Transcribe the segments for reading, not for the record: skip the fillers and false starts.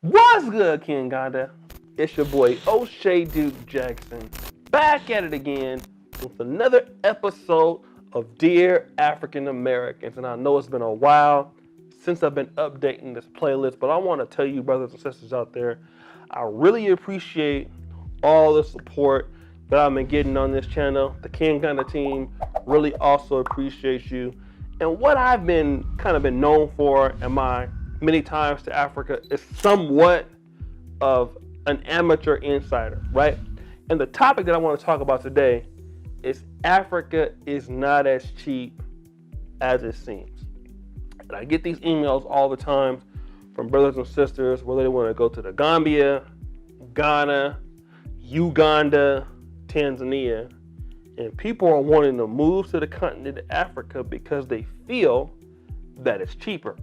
What's good, Kinganda? It's your boy O'Shea Duke Jackson, back at it again with another episode of Dear African Americans. And I know it's been a while since I've been updating this playlist, but I want to tell you, brothers and sisters out there, I really appreciate all the support that I've been getting on this channel. The Kinganda team really also appreciates you. And what I've been known for in my many times to Africa is somewhat of an amateur insider, right? And the topic that I want to talk about today is Africa is not as cheap as it seems. And I get these emails all the time from brothers and sisters whether they want to go to the Gambia, Ghana, Uganda, Tanzania, and people are wanting to move to the continent of Africa because they feel that it's cheaper.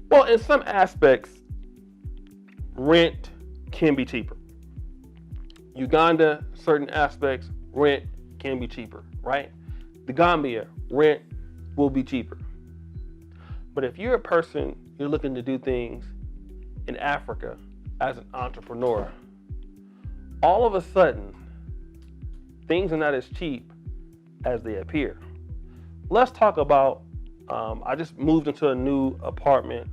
Well, in some aspects, rent can be cheaper. Uganda, certain aspects, rent can be cheaper, right? The Gambia, rent will be cheaper. But if you're a person, you're looking to do things in Africa as an entrepreneur, all of a sudden, things are not as cheap as they appear. Let's talk about, I just moved into a new apartment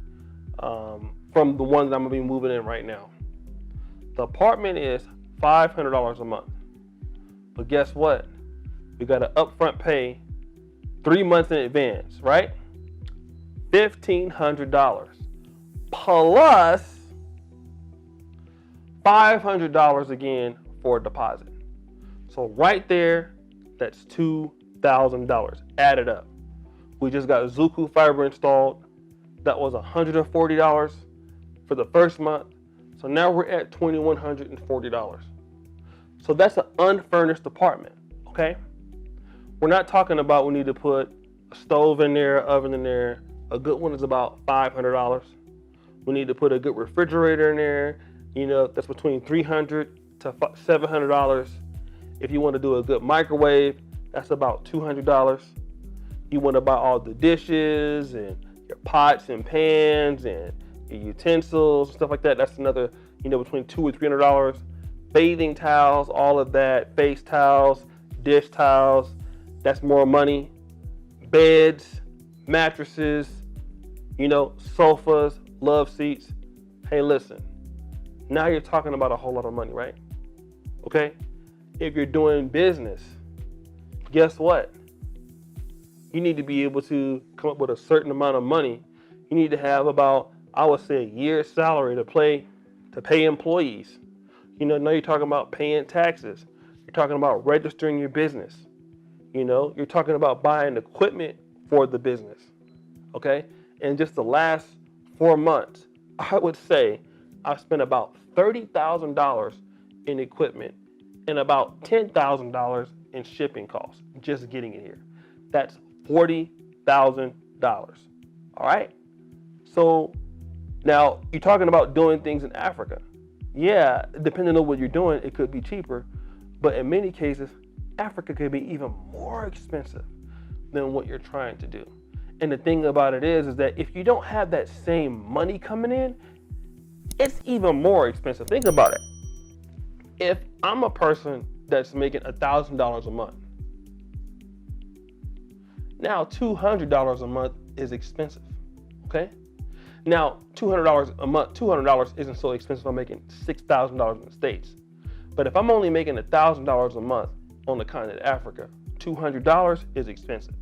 from the one that I'm gonna be moving in right now. The apartment is $500 a month. But guess what? We got to upfront pay 3 months in advance, right? $1,500 plus $500 again for a deposit. So right there, that's $2,000. Add it up. We just got Zuku fiber installed. That was $140 for the first month. So now we're at $2,140. So that's an unfurnished apartment, okay? We're not talking about we need to put a stove in there, oven in there. A good one is about $500. We need to put a good refrigerator in there. You know, that's between $300 to $700. If you want to do a good microwave, that's about $200. You want to buy all the dishes and your pots and pans and your utensils, stuff like that. That's another, between $200 or $300. Bathing towels, all of that, face towels, dish towels, that's more money. Beds, mattresses, sofas, love seats. Hey, listen, now you're talking about a whole lot of money, right? Okay? If you're doing business, guess what? You need to be able to come up with a certain amount of money. You need to have about, I would say, a year's salary to pay employees. Now you're talking about paying taxes. You're talking about registering your business. You're talking about buying equipment for the business. Okay? In just the last 4 months, I would say I've spent about $30,000 in equipment and about $10,000 in shipping costs just getting it here. That's $40,000. All right? So now you're talking about doing things in Africa. Yeah, depending on what you're doing, it could be cheaper. But in many cases, Africa could be even more expensive than what you're trying to do. And the thing about it is that if you don't have that same money coming in, it's even more expensive. Think about it. If I'm a person that's making $1,000 a month, now $200 a month is expensive, okay? Now, $200 a month, $200 isn't so expensive if I'm making $6,000 in the States. But if I'm only making $1,000 a month on the continent of Africa, $200 is expensive.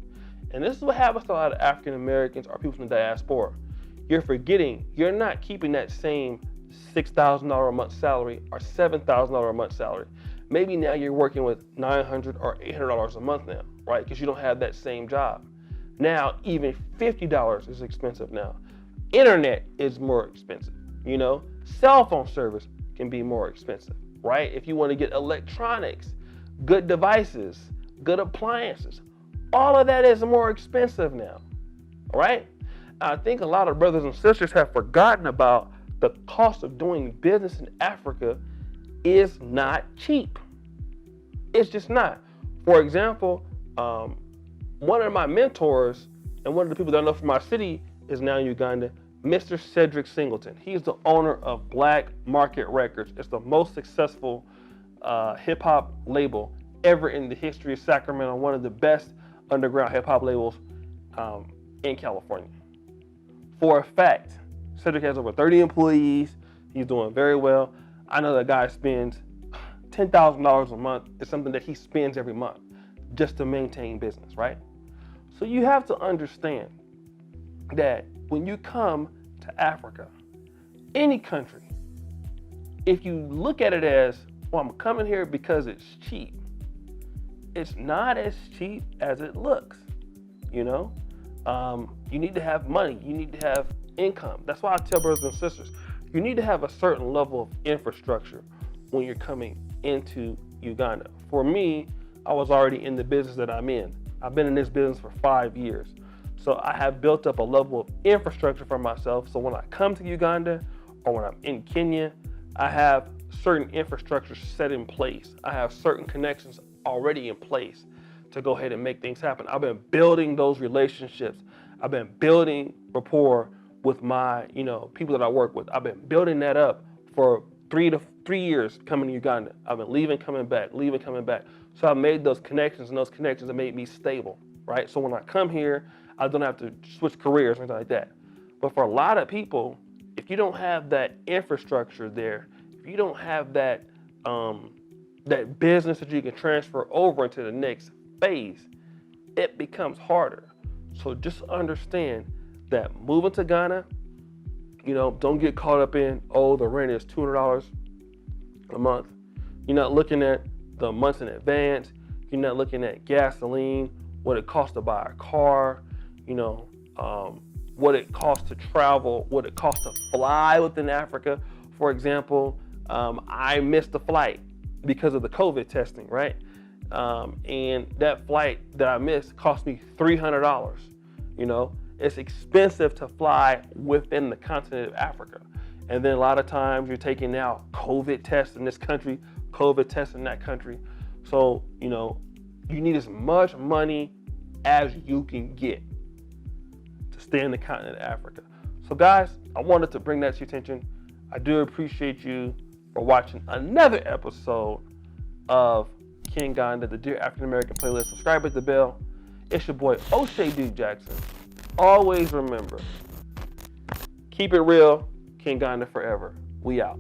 And this is what happens to a lot of African Americans or people from the diaspora. You're forgetting you're not keeping that same $6,000 a month salary or $7,000 a month salary. Maybe now you're working with $900 or $800 a month now, right? Because you don't have that same job. Now, even $50 is expensive now. Internet is more expensive, Cell phone service can be more expensive, right? If you want to get electronics, good devices, good appliances, all of that is more expensive now, all right? I think a lot of brothers and sisters have forgotten about the cost of doing business in Africa is not cheap. It's just not. For example, one of my mentors and one of the people that I know from my city is now in Uganda. Mr. Cedric Singleton. He's the owner of Black Market Records. It's the most successful hip hop label ever in the history of Sacramento. One of the best underground hip hop labels in California. For a fact, Cedric has over 30 employees. He's doing very well. I know that guy spends $10,000 a month. It's something that he spends every month just to maintain business, right? So you have to understand that when you come to Africa, any country, if you look at it as, well, I'm coming here because it's cheap, it's not as cheap as it looks, you know? You need to have money. You need to have income. That's why I tell brothers and sisters, you need to have a certain level of infrastructure when you're coming into Uganda. For me, I was already in the business that I'm in. I've been in this business for 5 years. So I have built up a level of infrastructure for myself. So when I come to Uganda or when I'm in Kenya, I have certain infrastructure set in place. I have certain connections already in place to go ahead and make things happen. I've been building those relationships. I've been building rapport with my, people that I work with. I've been building that up for 3 years coming to Uganda. I've been leaving, coming back, leaving, coming back. So I made those connections, and those connections have made me stable, right? So when I come here, I don't have to switch careers or anything like that. But for a lot of people, if you don't have that infrastructure there, if you don't have that that business that you can transfer over into the next phase, it becomes harder. So just understand that moving to Ghana, don't get caught up in, the rent is $200 a month. You're not looking at the months in advance. You're not looking at gasoline, what it costs to buy a car, what it costs to travel, what it costs to fly within Africa. For example, I missed a flight because of the COVID testing, right? And that flight that I missed cost me $300. It's expensive to fly within the continent of Africa. And then a lot of times you're taking now COVID tests in this country, COVID tests in that country. So, you need as much money as you can get to stay in the continent of Africa. So guys, I wanted to bring that to your attention. I do appreciate you for watching another episode of King Ganda, the Dear African American playlist. Subscribe, hit the bell. It's your boy O'Shea Duke Jackson. Always remember, keep it real, King Ganda forever. We out.